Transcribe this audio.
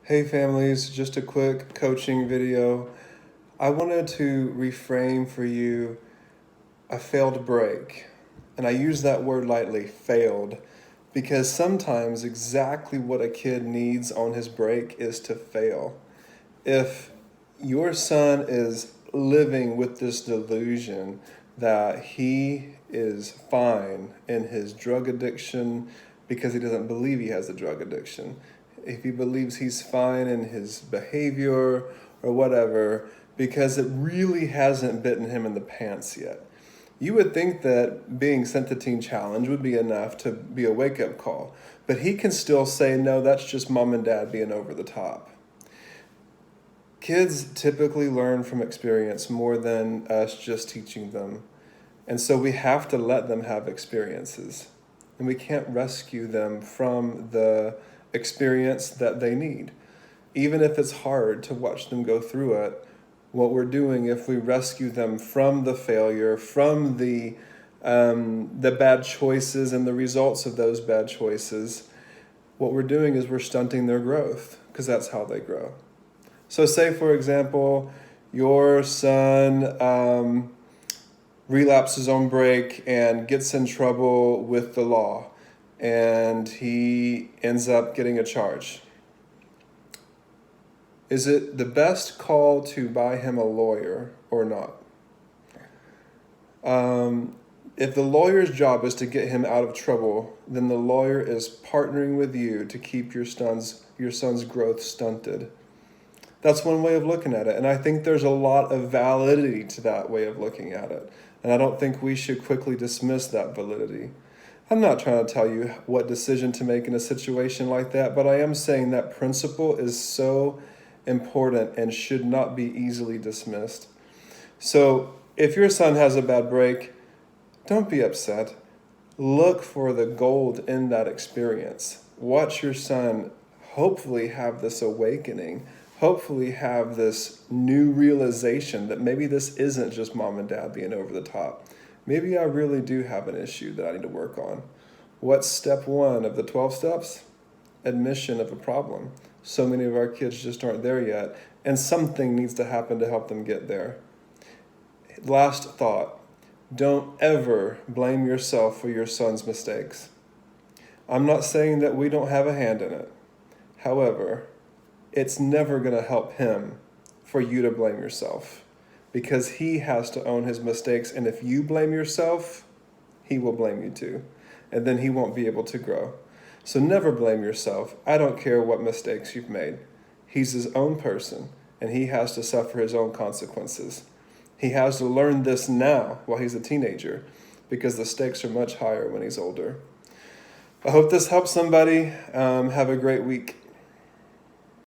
Hey families, just a quick coaching video. I wanted to reframe for you a failed break. And I use that word lightly, failed, because sometimes exactly what a kid needs on his break is to fail. If your son is living with this delusion that he is fine in his drug addiction because he doesn't believe he has a drug addiction, if he believes he's fine in his behavior or whatever because it really hasn't bitten him in the pants yet, you would think that being sent to Teen Challenge would be enough to be a wake-up call. But he can still say, no, that's just mom and dad being over the top. Kids typically learn from experience more than us just teaching them. And so we have to let them have experiences. And we can't rescue them from the experience that they need. Even if it's hard to watch them go through it, what we're doing if we rescue them from the failure, from the bad choices and the results of those bad choices, what we're doing is we're stunting their growth because that's how they grow. So say, for example, your son relapses on break and gets in trouble with the law, and he ends up getting a charge. Is it the best call to buy him a lawyer or not? If the lawyer's job is to get him out of trouble, then the lawyer is partnering with you to keep your son's growth stunted. That's one way of looking at it. And I think there's a lot of validity to that way of looking at it. And I don't think we should quickly dismiss that validity. I'm not trying to tell you what decision to make in a situation like that, but I am saying that principle is so important and should not be easily dismissed. So if your son has a bad break, don't be upset. Look for the gold in that experience. Watch your son hopefully have this awakening, hopefully have this new realization that maybe this isn't just mom and dad being over the top. Maybe I really do have an issue that I need to work on. What's step 1 of the 12 steps? Admission of a problem. So many of our kids just aren't there yet, and something needs to happen to help them get there. Last thought, don't ever blame yourself for your son's mistakes. I'm not saying that we don't have a hand in it. However, it's never going to help him for you to blame yourself because he has to own his mistakes. And if you blame yourself, he will blame you too. And then he won't be able to grow. So never blame yourself. I don't care what mistakes you've made. He's his own person and he has to suffer his own consequences. He has to learn this now while he's a teenager because the stakes are much higher when he's older. I hope this helps somebody. Have a great week.